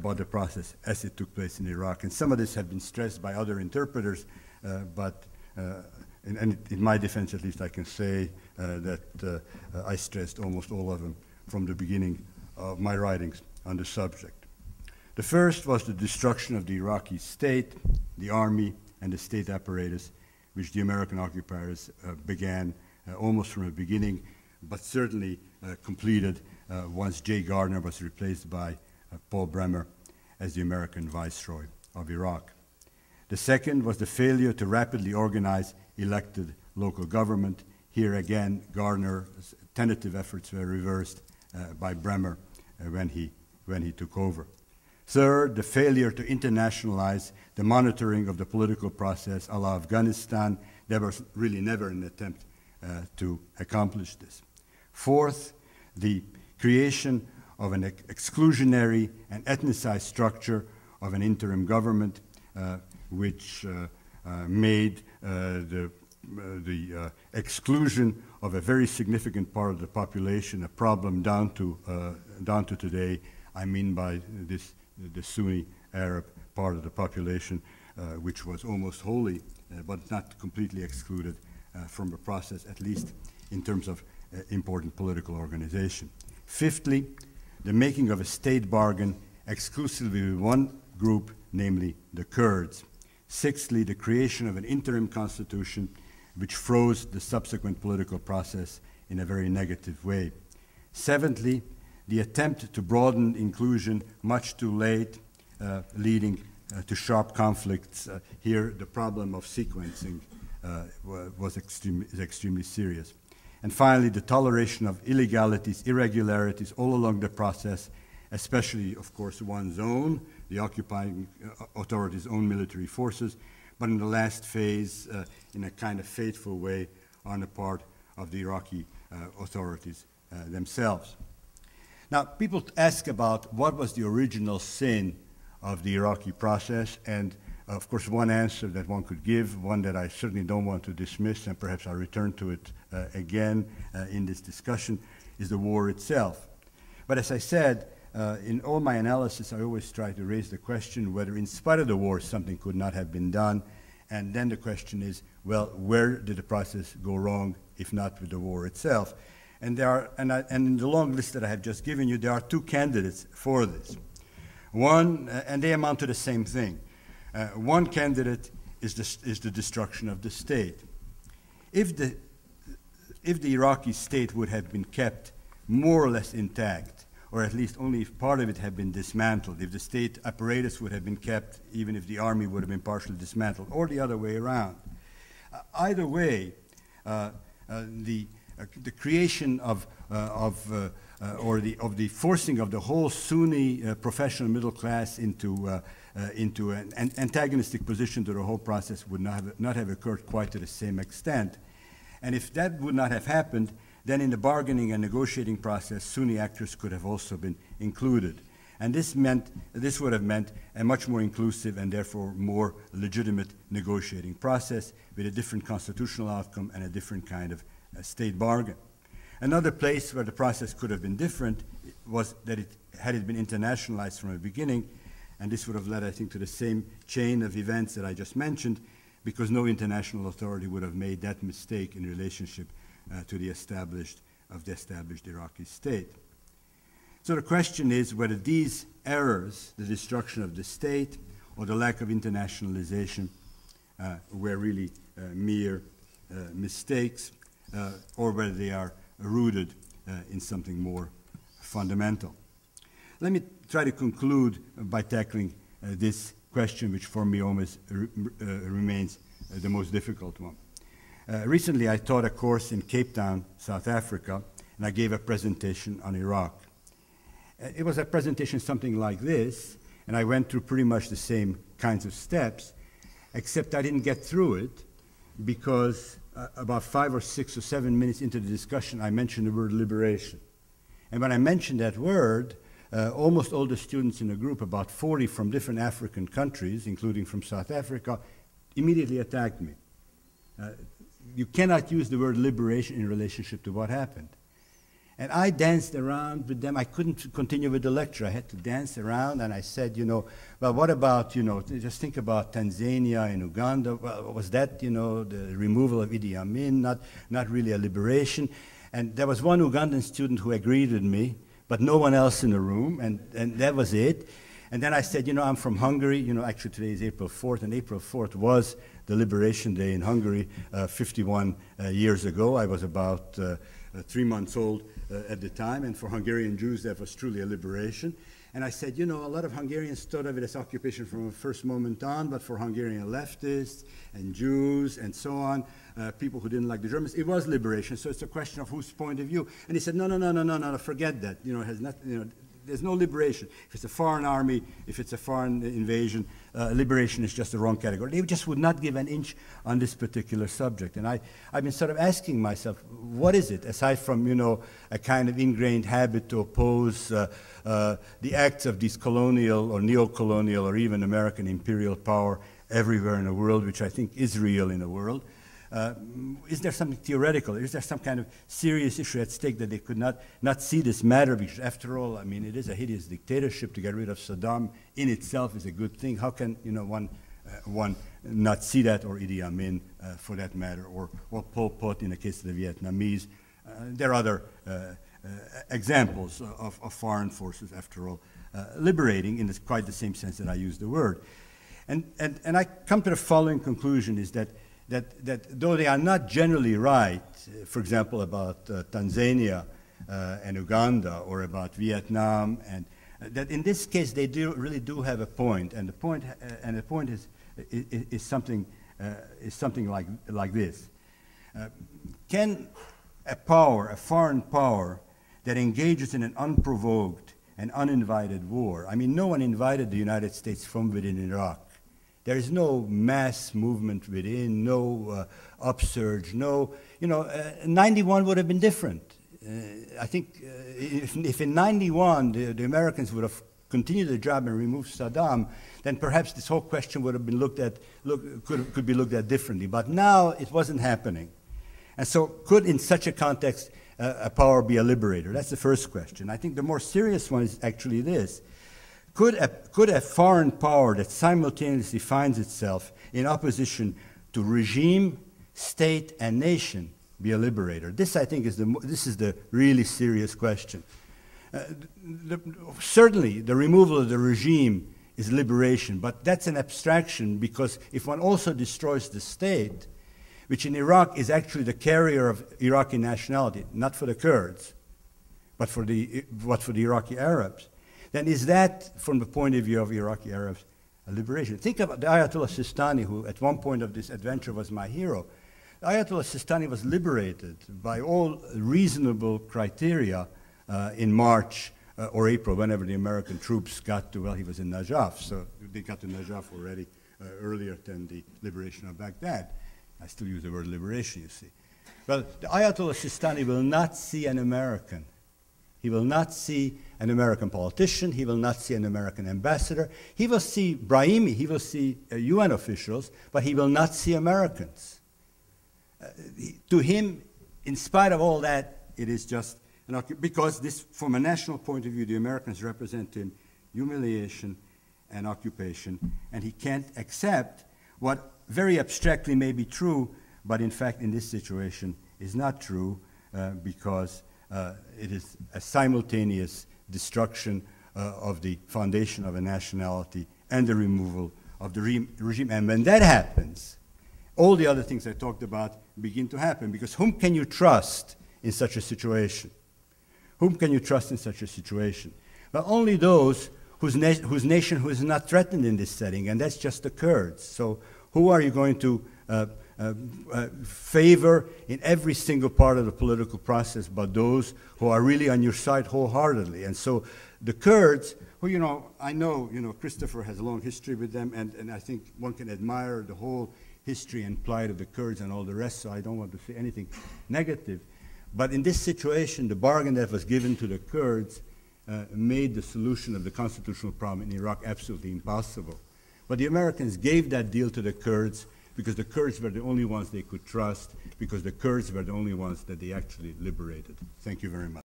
about the process as it took place in Iraq. And some of this had been stressed by other interpreters, but in my defense, at least, I can say that I stressed almost all of them from the beginning of my writings on the subject. The first was the destruction of the Iraqi state, the army, and the state apparatus, which the American occupiers began almost from the beginning, but certainly completed once Jay Gardner was replaced by Paul Bremer as the American Viceroy of Iraq. The second was the failure to rapidly organize elected local government. Here again, Gardner's tentative efforts were reversed by Bremer when he took over. Third, the failure to internationalize the monitoring of the political process a la Afghanistan. There was really never an attempt to accomplish this. Fourth, the creation of an exclusionary and ethnicized structure of an interim government, which made the exclusion of a very significant part of the population a problem down to today. I mean by this the Sunni Arab part of the population, which was almost wholly, but not completely excluded from the process, at least in terms of important political organization. Fifthly, the making of a state bargain exclusively with one group, namely the Kurds. Sixthly, the creation of an interim constitution which froze the subsequent political process in a very negative way. Seventhly, the attempt to broaden inclusion much too late, leading to sharp conflicts. Here, the problem of sequencing is extremely serious. And finally, the toleration of illegalities, irregularities all along the process, especially, of course, one's own, the occupying authorities' own military forces, but in the last phase, in a kind of fateful way, on the part of the Iraqi authorities themselves. Now, people ask about what was the original sin of the Iraqi process, and of course, one answer that one could give, one that I certainly don't want to dismiss, and perhaps I'll return to it again in this discussion, is the war itself. But as I said, in all my analysis, I always try to raise the question whether in spite of the war something could not have been done, and then the question is, well, where did the process go wrong, if not with the war itself? And there are, and in the long list that I have just given you, there are two candidates for this. One, and they amount to the same thing. One candidate is the destruction of the state. If the Iraqi state would have been kept more or less intact, or at least only if part of it had been dismantled, if the state apparatus would have been kept, even if the army would have been partially dismantled, or the other way around. Either way, the creation of the forcing of the whole Sunni professional middle class into an antagonistic position to the whole process would not have occurred quite to the same extent. And if that would not have happened, then in the bargaining and negotiating process, Sunni actors could have also been included. And this would have meant a much more inclusive and therefore more legitimate negotiating process with a different constitutional outcome and a different kind of state bargain. Another place where the process could have been different was that had it been internationalized from the beginning, and this would have led, I think, to the same chain of events that I just mentioned, because no international authority would have made that mistake in relationship to the established Iraqi state. So the question is whether these errors, the destruction of the state or the lack of internationalization, were really mere mistakes, or whether they are rooted in something more fundamental. Let me try to conclude by tackling this question, which for me always remains the most difficult one. Recently, I taught a course in Cape Town, South Africa, and I gave a presentation on Iraq. It was a presentation something like this, and I went through pretty much the same kinds of steps, except I didn't get through it because about 5 or 6 or 7 minutes into the discussion, I mentioned the word liberation. And when I mentioned that word, almost all the students in the group, about 40 from different African countries, including from South Africa, immediately attacked me. You cannot use the word liberation in relationship to what happened. And I danced around with them. I couldn't continue with the lecture. I had to dance around, and I said, you know, well, what about, you know, just think about Tanzania and Uganda. Well, was that, you know, the removal of Idi Amin, not really a liberation? And there was one Ugandan student who agreed with me, but no one else in the room, and that was it. And then I said, you know, I'm from Hungary. You know, actually today is April 4th, and April 4th was the Liberation Day in Hungary 51 years ago. I was about 3 months old at the time, and for Hungarian Jews that was truly a liberation. And I said, you know, a lot of Hungarians thought of it as occupation from the first moment on, but for Hungarian leftists and Jews and so on, people who didn't like the Germans, it was liberation. So it's a question of whose point of view. And he said, no, forget that. You know, it has not, you know, there's no liberation. If it's a foreign army, if it's a foreign invasion, liberation is just the wrong category. They just would not give an inch on this particular subject. And I've been sort of asking myself, what is it, aside from, you know, a kind of ingrained habit to oppose the acts of these colonial or neo-colonial or even American imperial power everywhere in the world, which I think is real in the world? Is there something theoretical? Is there some kind of serious issue at stake that they could not see this matter? Because after all, I mean, it is a hideous dictatorship. To get rid of Saddam in itself is a good thing. How can, you know, one not see that, or Idi Amin for that matter, or Pol Pot in the case of the Vietnamese? There are other examples of foreign forces, after all, liberating in quite the same sense that I use the word. And I come to the following conclusion, is that though they are not generally right, for example, about Tanzania and Uganda, or about Vietnam, and that in this case they really do have a point, and the point is something like this: can a foreign power that engages in an unprovoked and uninvited war? I mean, no one invited the United States from within Iraq. There is no mass movement within, no upsurge, no, you know, 91 would have been different. I think if in 91 the Americans would have continued the job and removed Saddam, then perhaps this whole question would have been could be looked at differently. But now it wasn't happening. And so could, in such a context, a power be a liberator? That's the first question. I think the more serious one is actually this. Could a foreign power that simultaneously finds itself in opposition to regime, state, and nation be a liberator? This, I think, is the really serious question. Certainly, the removal of the regime is liberation, but that's an abstraction, because if one also destroys the state, which in Iraq is actually the carrier of Iraqi nationality, not for the Kurds, but for the Iraqi Arabs, then is that, from the point of view of Iraqi Arabs, a liberation? Think about the Ayatollah Sistani, who at one point of this adventure was my hero. The Ayatollah Sistani was liberated by all reasonable criteria in March or April, whenever the American troops got to, well, he was in Najaf, so they got to Najaf already earlier than the liberation of Baghdad. I still use the word liberation, you see. Well, the Ayatollah Sistani will not see an American. He will not see an American politician. He will not see an American ambassador. He will see Brahimi. He will see UN officials, but he will not see Americans. To him, in spite of all that, it is just because this, from a national point of view, the Americans represent him humiliation and occupation, and he can't accept what very abstractly may be true, but in fact in this situation is not true, because it is a simultaneous destruction of the foundation of a nationality and the removal of the regime. And when that happens, all the other things I talked about begin to happen, because whom can you trust in such a situation? Whom can you trust in such a situation? Well, only those whose nation who is not threatened in this setting, and that's just the Kurds. So who are you going to favor in every single part of the political process but those who are really on your side wholeheartedly? And so the Kurds, who, you know, I know, you know, Christopher has a long history with them, and I think one can admire the whole history and plight of the Kurds and all the rest, so I don't want to say anything negative. But in this situation, the bargain that was given to the Kurds made the solution of the constitutional problem in Iraq absolutely impossible. But the Americans gave that deal to the Kurds because the Kurds were the only ones they could trust, because the Kurds were the only ones that they actually liberated. Thank you very much.